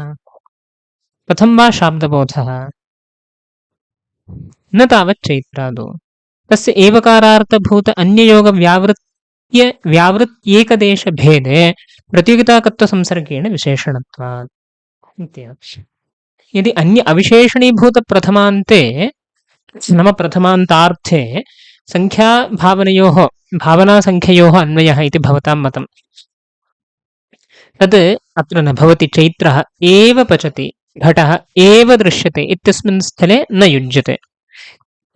कथं वा शाब्दबोधः? न तावत् चैत्रादौ। तस्य एवकारार्थभूत अन्ययोगव्यावृत्येकदेशभेदे प्रतियोगिताकत्वसंसर्गेण विशेषणत्वात्। यदि अन्य अविशेषणीभूतप्रथमान्ते नाम प्रथमान्तार्थे संख्याभावनयोः भावनासङ्ख्ययोः अन्वयः इति भवतां मतम्। तद् अत्र न भवति। चैत्रः एव पचति, घटः एव दृश्यते इत्यस्मिन् स्थले न युज्यते।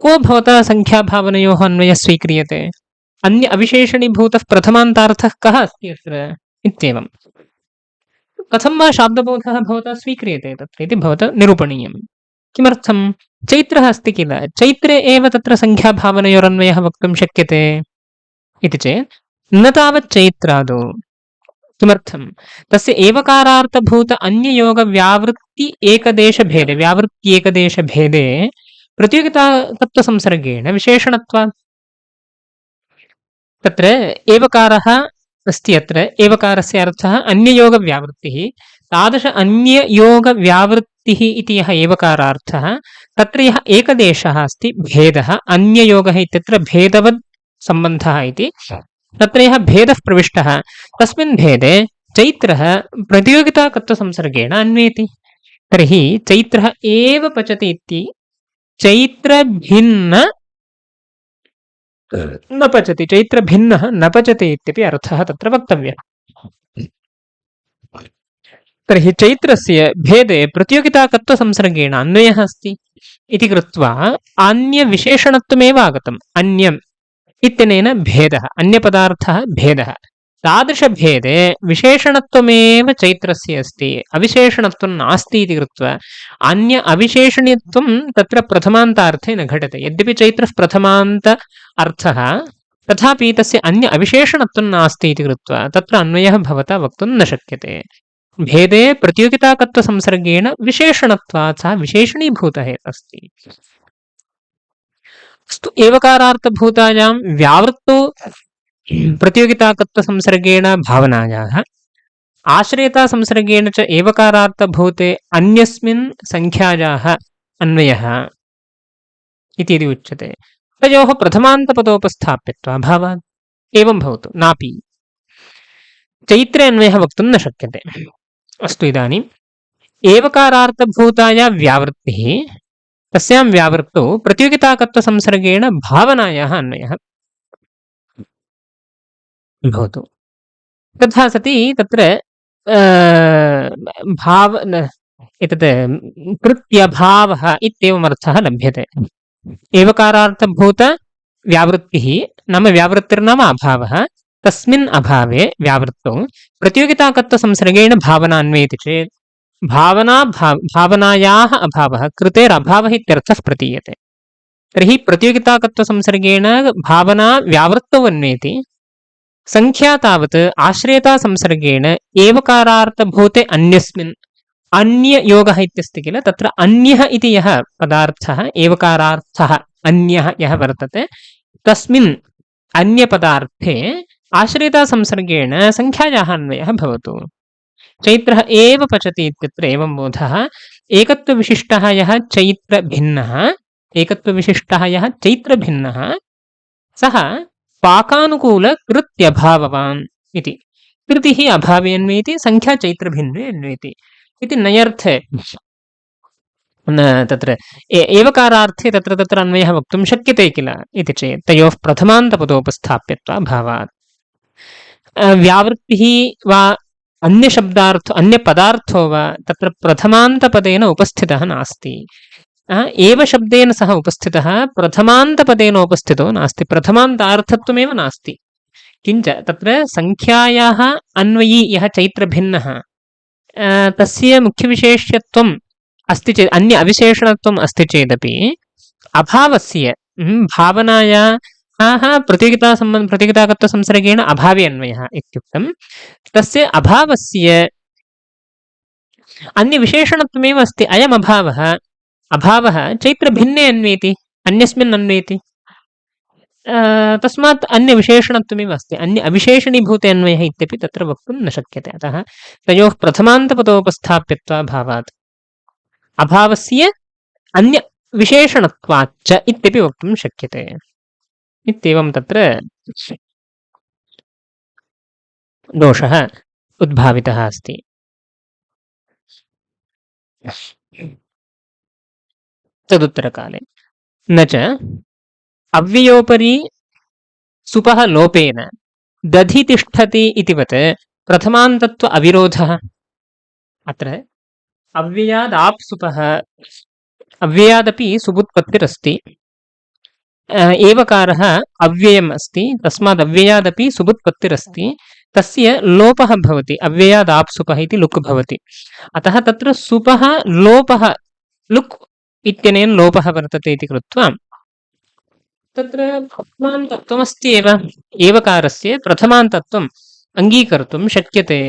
को भवता सङ्ख्याभावनयोः अन्वयः स्वीक्रियते? अन्य अविशेषणीभूतः प्रथमान्तार्थः कः अस्ति अत्र इत्येवं। कथं वा शाब्दबोधः भवता स्वीक्रियते तत्र इति भवता निरूपणीयम्। किमर्थं? चैत्रः अस्ति किल, चैत्रे एव तत्र सङ्ख्याभावनयोरन्वयः वक्तुं शक्यते इति चेत् न तावत् चैत्रादौ। किमर्थं? तस्य एवकारार्थभूत अन्ययोगव्यावृत्ति एकदेशभेदे, व्यावृत्त्येकदेशभेदे प्रतियोगितातत्त्वसंसर्गेण विशेषणत्वात्। तत्र एवकारः अस्ति, अत्र एवकारस्य अर्थः अन्ययोगव्यावृत्तिः। तादृश अन्ययोगव्यावृत्तिः इति यः एवकारार्थः, तत्र यः एकदेशः अस्ति भेदः, अन्ययोगः इत्यत्र भेदवद् सम्बन्धः इति, तत्र यः भेदः प्रविष्टः तस्मिन् भेदे चैत्रः प्रतियोगिताकत्वसंसर्गेण अन्वेति। तर्हि चैत्रः एव पचति इति चैत्रभिन्न न पचति, चैत्रभिन्नः न पचति इत्यपि अर्थः तत्र वक्तव्यः। तर्हि चैत्रस्य भेदे प्रतियोगिताकत्वसंसर्गेण अन्वयः अस्ति इति कृत्वा अन्यविशेषणत्वमेव आगतम्। अन्यम् इत्यनेन भेदः, अन्यपदार्थः भेदः। तादृशभेदे विशेषणत्वमेव चैत्रस्य अस्ति, अविशेषणत्वं नास्ति इति कृत्वा अन्य अविशेषणीयत्वं तत्र प्रथमान्तार्थे न घटते। यद्यपि चैत्रः प्रथमान्त अर्थः, तथापि तस्य अन्य अविशेषणत्वं नास्ति इति कृत्वा तत्र अन्वयः भवता वक्तुं न शक्यते। भेदे प्रतियोगिताकत्वसंसर्गेण विशेषणत्वात् सः विशेषणीभूतः अस्ति। अस्तु, एवकारार्थभूतायां व्यावृत्तौ प्रतियोगिताकत्वसंसर्गेण भावनायाः, आश्रयतासंसर्गेण च एवकारार्थभूते अन्यस्मिन् संख्यायाः अन्वयः इति यदि उच्यते, तयोः प्रथमान्तपदोपस्थाप्यत्वाभावात्। एवं भवतु नापि चैत्रे अन्वयः वक्तुं न शक्यते। अस्तु, इदानीम् एवकारार्थभूताया व्यावृत्तिः, तस्यां व्यावृत्तौ प्रतियोगिताकत्वसंसर्गेण भावनायाः अन्वयः भवतु। तथा सति तत्र एतत् कृत्यभावः इत्येवमर्थः लभ्यते। एवकारार्थभूत व्यावृत्तिः नाम व्यावृत्तिर्नाम अभावः, तस्मिन् अभावे व्यावृत्तौ प्रतियोगिताकत्वसंसर्गेण भावना अन्वयति चेत् भावनायाः अभावः कृतेरभावः इत्यर्थः प्रतीयते। तर्हि प्रतियोगिताकत्वसंसर्गेण भावना व्यावृत्तौ अन्वेति, संख्या तावत् आश्रयतासंसर्गेण एवकारार्थभूते अन्यस्मिन्, अन्ययोगः इत्यस्ति किल, तत्र अन्यः इति यः पदार्थः, एवकारार्थः अन्यः यः वर्तते, तस्मिन् अन्यपदार्थे आश्रयतासंसर्गेण संख्यायाः अन्वयः भवतु। चैत्रः एव पचति इत्यत्र एवं बोधः। एकत्वविशिष्टः यः चैत्रभिन्नः, एकत्वविशिष्टः यः चैत्रभिन्नः, सः पाकानुकूलकृत्यभाववान् इति। कृतिः अभावे अन्वेति, संख्या चैत्रभिन्ने अन्वेति इति नयर्थे तत्र एवकारार्थे तत्र तत्र अन्वयः वक्तुं शक्यते किल इति चेत् तयोः प्रथमान्तपदोपस्थाप्यत्वाभावात्। व्यावृत्तिः वा अन्यशब्दार्थो अन्यपदार्थो वा तत्र प्रथमान्तपदेन उपस्थितः नास्ति। एव शब्देन सह उपस्थितः, प्रथमान्तपदेन उपस्थितो नास्ति, प्रथमान्तार्थत्वमेव नास्ति। किञ्च तत्र संख्यायाः अन्वयी यः चैत्रभिन्नः, तस्य मुख्यविशेष्यत्वम् अस्ति चेत्, अन्य अविशेषणत्वम् अस्ति चेदपि अभावस्य भावनायाः प्रतियोगिताकत्वसंसर्गेण अभावे अन्वयः इत्युक्तं। तस्य अभावस्य अन्यविशेषणत्वमेव अस्ति। अयम् अभावः चैत्रभिन्ने अन्वेति, अन्यस्मिन् अन्वेति, तस्मात् अन्यविशेषणत्वमेव अस्ति, अन्य अविशेषणीभूते अन्वयः इत्यपि तत्र वक्तुं न शक्यते। अतः तयोः प्रथमान्तपदोपस्थाप्यत्वाभावात् अभावस्य अन्यविशेषणत्वाच्च इत्यपि वक्तुं शक्यते। इत्येवं तत्र दोषः उद्भावितः अस्ति। तदुत्तरकाले न च अव्ययोपरि सुपः लोपेन दधि तिष्ठति इतिवत् प्रथमान्तत्व अविरोधः अत्र अव्ययादाप्सुपः अव्ययादपि सुबुत्पत्तिरस्ति एवकारः अव्ययम् अस्ति तस्माद् अव्ययादपि सुबुत्पत्तिरस्ति तस्य लोपः भवति अव्ययादाप्सुपः इति लुक् भवति अतः तत्र सुपः लोपः लुक् इत्यनेन लोपः वर्तते इति कृत्वा तत्र प्रथमान्तत्वमस्ति एव एवकारस्य प्रथमान्तत्वम् अङ्गीकर्तुं शक्यते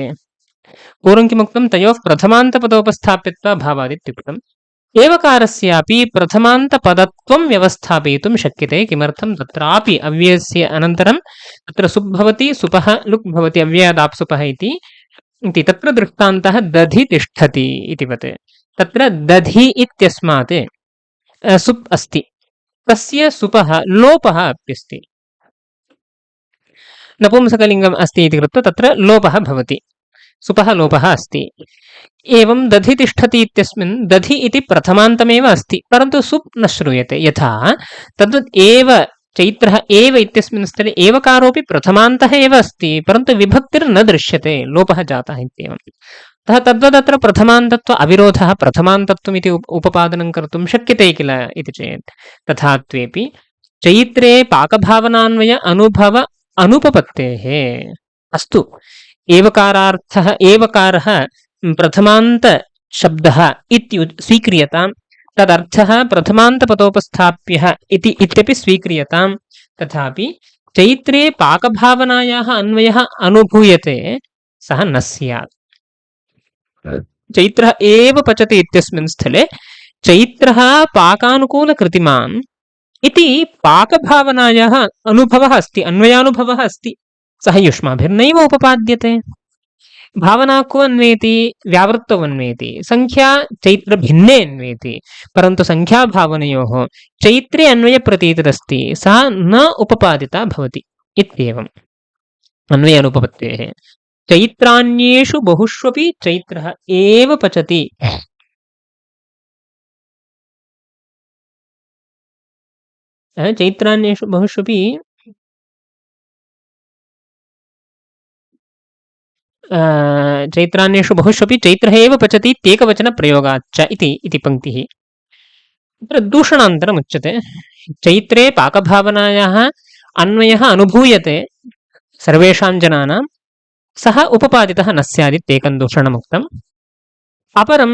पूर्वं किमुक्तं तयोः प्रथमान्तपदोपस्थाप्यत्वा भावादित्युक्तम् एवकारस्यापि प्रथमान्तपदत्वं व्यवस्थापयितुं शक्यते किमर्थं तत्रापि अव्ययस्य अनन्तरं तत्र सुप् भवति सुपः लुक् भवति अव्ययादाप्सुपः इति तत्र दृष्टान्तः दधि तिष्ठति इतिवत् तत्र दधि इत्यस्मात् सुप् अस्ति तस्य सुपः लोपः अप्यस्ति नपुंसकलिङ्गम् अस्ति इति कृत्वा तत्र लोपः भवति सुपः लोपः अस्ति एवं दधि तिष्ठति इत्यस्मिन् दधि इति प्रथमान्तमेव अस्ति परन्तु सुप् न श्रूयते यथा तद्वत् एव चैत्रः एव इत्यस्मिन् स्थले एवकारोऽपि प्रथमान्तः एव अस्ति परन्तु विभक्तिर्न दृश्यते लोपः जातः इत्येवम् अतः तद्वदत्र प्रथमान्तत्व अविरोधः प्रथमान्तत्वमिति उपपादनं कर्तुं शक्यते किल इति चेत् तथात्वेपि चैत्रे पाकभावनान्वय अनुभव अनुपपत्तेः अस्तु एवकारार्थः एवकारः प्रथमान्तशब्दः इति स्वीक्रियतां तदर्थः प्रथमान्तपदोपस्थाप्यः इत्यपि स्वीक्रियतां तथापि चैत्रे पाकभावनायाः अन्वयः अनुभूयते सः न स्यात् चैत्रः एव पचति इत्यस्मिन् स्थले चैत्रः पाकानुकूलकृतिमान् इति पाकभावनायाः अनुभवः अस्ति अन्वयानुभवः अस्ति सः युष्माभिर्नैव उपपाद्यते भावना को अन्वेति व्यावृत्तौ अन्वेति संख्या चैत्रभिन्ने अन्वेति परन्तु संख्याभावनयोः चैत्रे अन्वयप्रतीतिरस्ति सा न उपपादिता भवति इत्येवम् अन्वय अनुपपत्तेः चैत्रान्येषु बहुष्वपि चैत्रः एव पचति चैत्रान्येषु बहुष्वपि चैत्रान्येषु बहुष्वपि चैत्रः एव पचति इत्येकवचनप्रयोगाच्च इति पङ्क्तिः तत्र दूषणान्तरम् उच्यते चैत्रे पाकभावनायाः अन्वयः अनुभूयते सर्वेषां जनानां सः उपपादितः न स्यादित्येकं दूषणमुक्तम् अपरं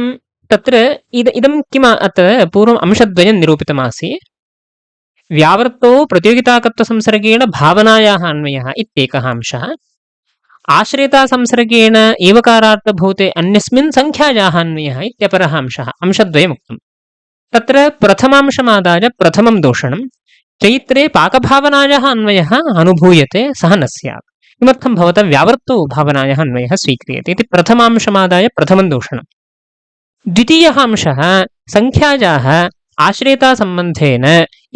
तत्र इदं किम् अत्र पूर्वम् अंशद्वयं निरूपितमासीत् व्यावृत्तौ प्रतियोगिताकत्वसंसर्गेण भावनायाः अन्वयः इत्येकः अंशः आश्रितासंसर्गेण एवकारार्थभूते अन्यस्मिन् संख्यायाः अन्वयः इत्यपरः अंशः अंशद्वयमुक्तम् तत्र प्रथमांशमादाय प्रथमं दूषणं चैत्रे पाकभावनायाः अन्वयः अनुभूयते सः न स्यात् किमर्थं भवता व्यावृत्तौ भावनायाः अन्वयः स्वीक्रियते इति प्रथमांशमादाय प्रथमं दूषणं द्वितीयः अंशः संख्यायाः आश्रितासम्बन्धेन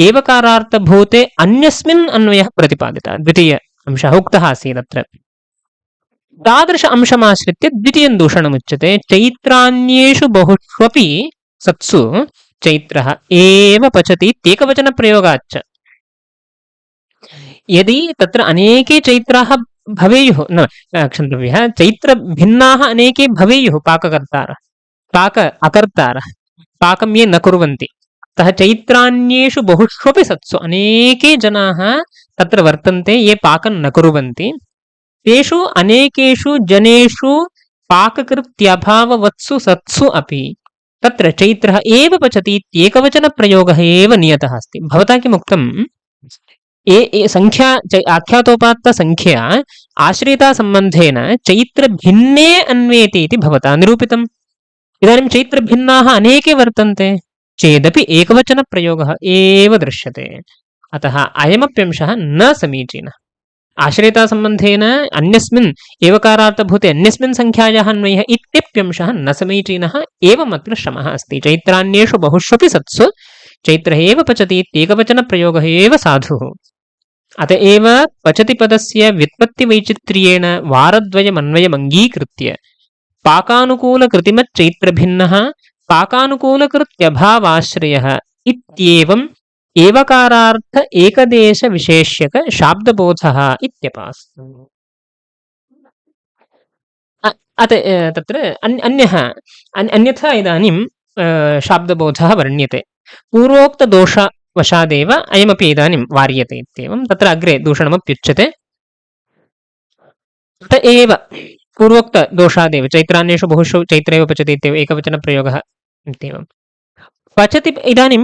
एवकारार्थभूते अन्यस्मिन् अन्वयः प्रतिपादितः द्वितीय अंशः उक्तः आसीत् अत्र तादृश अंशमाश्रित्य द्वितीयं दूषणमुच्यते चैत्रान्येषु बहुष्वपि सत्सु चैत्रः एव पचति इत्येकवचनप्रयोगाच्च यदि तत्र अनेके चैत्राः भवेयुः न क्षन्तव्यः चैत्रभिन्नाः अनेके भवेयुः पाककर्तारः पाक अकर्तारः पाकं ये न कुर्वन्ति अतः चैत्रान्येषु बहुष्वपि सत्सु अनेके जनाः तत्र वर्तन्ते ये पाकं न कुर्वन्ति तेषु अनेकेषु जनेषु पाककृत्यभाववत्सु सत्सु अपि तत्र चैत्रः एव पचति इत्येकवचनप्रयोगः एव नियतः अस्ति भवता किमुक्तं संख्या आख्यातोपात्तसंख्या आश्रितासम्बन्धेन चैत्रभिन्ने अन्वेति इति भवता निरूपितम् इदानीं चैत्रभिन्नाः अनेके वर्तन्ते चेदपि एकवचनप्रयोगः एव दृश्यते अतः अयमप्यंशः न समीचीनः आश्रितासम्बन्धेन अन्यस्मिन् एवकारार्थभूते अन्यस्मिन् संख्यायाः अन्वयः इत्यप्यंशः न समीचीनः एवम् अत्र श्रमः अस्ति चैत्रान्येषु बहुष्वपि सत्सु चैत्रः एव पचति इत्येकवचनप्रयोगः एव साधुः अत एव पचति पदस्य व्युत्पत्तिवैचित्र्येण वारद्वयमन्वयमङ्गीकृत्य पाकानुकूलकृतिमच्चैत्रभिन्नः पाकानुकूलकृत्यभावाश्रयः इत्येवम् एवकारार्थ एकदेश विशेष्यक शाब्दबोधः इत्यपास्तु तत्र अन्यथा इदानीं शाब्दबोधः वर्ण्यते। पूर्वोक्तदोषवशादेव अयमपि इदानीं वार्यते इत्येवं तत्र अग्रे दूषणमप्युच्यते। अत एव पूर्वोक्तदोषादेव चैत्रान्येषु बहुषु चैत्रेव पचति इत्येव एकवचनप्रयोगः इत्येवं पचति। इदानीं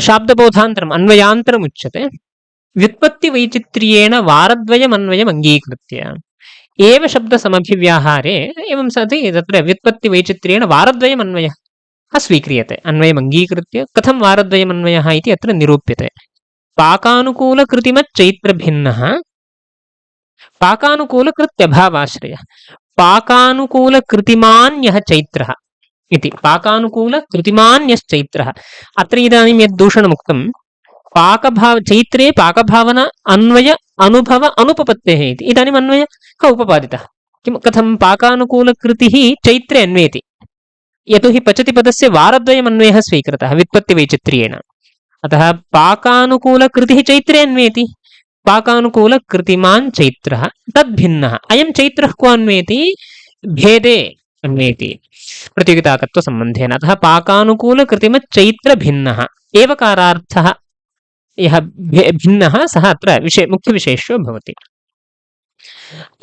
शाब्दबोधान्तरम् अन्वयान्तरमुच्यते। व्युत्पत्तिवैचित्र्येण वारद्वयमन्वयम् अङ्गीकृत्य एव शब्दसमभिव्याहारे एवं सति तत्र व्युत्पत्तिवैचित्र्येण वारद्वयमन्वयः स्वीक्रियते। अन्वयम् अङ्गीकृत्य कथं वारद्वयमन्वयः इति अत्र निरूप्यते। पाकानुकूलकृतिमच्चैत्रभिन्नः पाकानुकूलकृत्यभावाश्रयः पाकानुकूलकृतिमान्यः चैत्रः इति। पाकानुकूलकृतिमान्यश्चैत्रः अत्र इदानीं यद् दूषणमुक्तं चैत्रे पाकभावना अन्वय अनुभव अनुपपत्तेः इति। इदानीम् अन्वयः उपपादितः कथं पाकानुकूलकृतिः चैत्रे अन्वेति। यतोहि पचति पदस्य वारद्वयमन्वयः स्वीकृतः व्युत्पत्तिवैचित्र्येण। अतः पाकानुकूलकृतिः चैत्रे अन्वेति। पाकानुकूलकृतिमान् चैत्रः तद्भिन्नः। अयं चैत्रः क्व अन्वेति? भेदे अन्वेति प्रतियोगिताकत्वसम्बन्धेन। अतः पाकानुकूलकृतिमच्चैत्रभिन्नः एवकारार्थः यः भिन्नः सः अत्र मुख्यविशेष्यो भवति।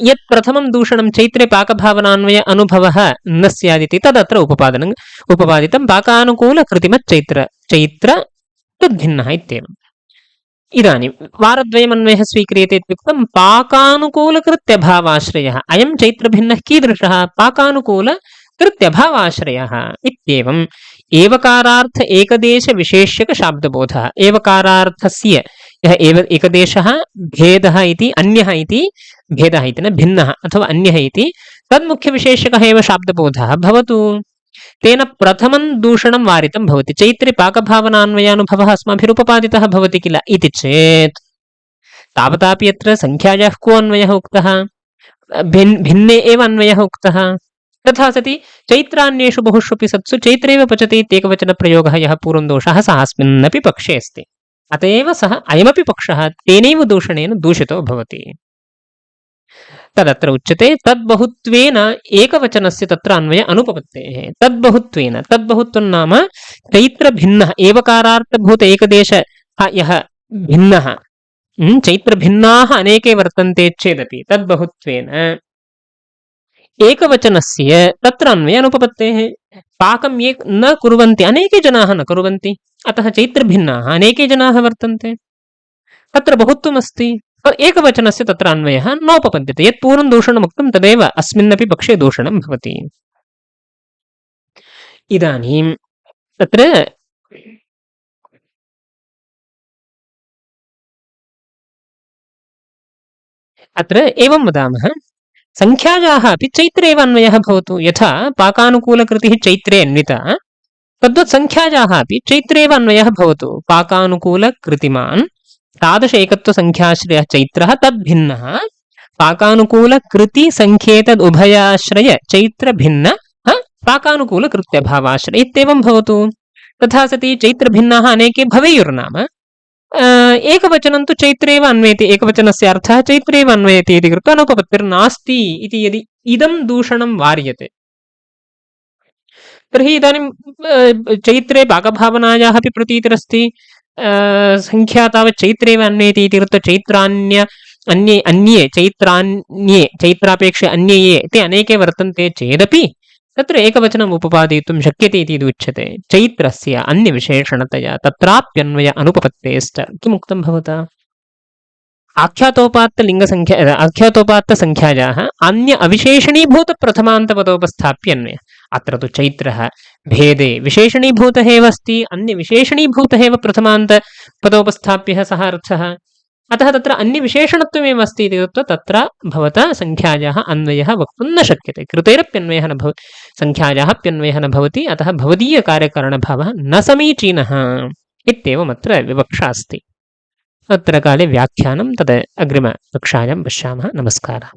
यत् प्रथमं दूषणं चैत्रे पाकभावनान्वय अनुभवः न स्यादिति तदत्र उपपादितं पाकानुकूलकृतिमच्चैत्र तद्भिन्नः इत्येवम्। इदानीं वारद्वयमन्वयः स्वीक्रियते इत्युक्तं पाकानुकूलकृत्यभावाश्रयः। अयं चैत्रभिन्नः कीदृशः? पाकानुकूलकृत्यभावाश्रयः इत्येवम्। एवकारार्थ एकदेशविशेष्यकशाब्दबोधः एवकारार्थस्य यः एकदेशः भेदः इति अन्यः इति भेदः इति न भिन्नः अथवा अन्यः इति तन्मुख्यविशेष्यकः एव शाब्दबोधः भवतु। तेन प्रथमं दूषणं वारितं भवति। चैत्रे पाकभावनान्वयानुभवः अस्माभिरुपपादितः भवति किल इति चेत् तावतापि अत्र संख्यायाः को अन्वयः उक्तः? भिन्ने एव अन्वयः उक्तः। तथा सति चैत्रान्येषु बहुष्वपि सत्सु चैत्रेव पचति इत्येकवचनप्रयोगः यः पूर्वं दोषः सः अस्मिन्नपि पक्षे अस्ति। अत एव सः अयमपि पक्षः तेनैव दूषणेन दूषितो भवति। तदत्र उच्यते तद्बहुत्वेन एकवचनस्य तत्र अन्वय अनुपपत्तेः। तद्बहुत्वं नाम चैत्रभिन्नः एवकारार्थभूत एकदेशः यः भिन्नः चैत्रभिन्नाः अनेके वर्तन्ते चेदपि तद्बहुत्वेन एकवचनस्य तत्र अन्वय अनुपपत्तेः। पाकं ये न कुर्वन्ति अनेके जनाः न कुर्वन्ति, अतः चैत्रभिन्नाः अनेके जनाः वर्तन्ते, तत्र बहुत्वमस्ति। एकवचनस्य तत्र अन्वयः नोपपद्यते। यत् पूर्वं दूषणमुक्तं तदेव अस्मिन्नपि पक्षे दूषणं भवति। इदानीं तत्र अत्र एवं वदामः संख्यायाः अपि चैत्रे एव अन्वयः भवतु। यथा पाकानुकूलकृतिः चैत्रे अन्विता तद्वत् संख्यायाः अपि चैत्रे एव अन्वयः भवतु। पाकानुकूलकृतिमान् तादृश एकत्वसङ्ख्याश्रयः चैत्रः तद्भिन्नः पाकानुकूलकृतिसङ्ख्येतदुभयाश्रय चैत्रभिन्न पाकानुकूलकृत्यभावाश्रय इत्येवं भवतु। तथा सति चैत्रभिन्नाः अनेके भवेयुर्नाम एकवचनं तु चैत्रेव अन्वयति। एकवचनस्य अर्थः चैत्रेव अन्वयति इति कृत्वा अनुपपत्तिर्नास्ति इति यदि इदं दूषणं वार्यते तर्हि इदानीं चैत्रे पाकभावनायाः अपि प्रतीतिरस्ति। संख्या तावत् चैत्रेव अन्वेति इति कृत्वा अन्ये चैत्रापेक्षया अन्ये ये ते अनेके वर्तन्ते चेदपि तत्र एकवचनम् उपपादयितुं शक्यते इति उच्यते। चैत्रस्य अन्यविशेषणतया तत्राप्यन्वय अनुपपत्तेश्च किमुक्तं भवता? आख्यातोपात्तसङ्ख्यायाः अन्य अविशेषणीभूत प्रथमान्तपदोपस्थाप्य अन्वयः। अत्र तु चैत्रः भेदे विशेषणीभूतः एव अस्ति, अन्यविशेषणीभूतः एव प्रथमान्तपदोपस्थाप्यः सः अर्थः। अतः तत्र अन्यविशेषणत्वमेव अस्ति इति कृत्वा तत्र भवता संख्यायाः अन्वयः वक्तुं न शक्यते। कृतेरप्यन्वयः न भवति, संख्यायाः प्यन्वयः न भवति। अतः भवदीयकार्यकारणभावः न समीचीनः इत्येवमत्र विवक्षा अस्ति। अत्र काले व्याख्यानं तद् अग्रिमकक्षायां पश्यामः। नमस्कारः।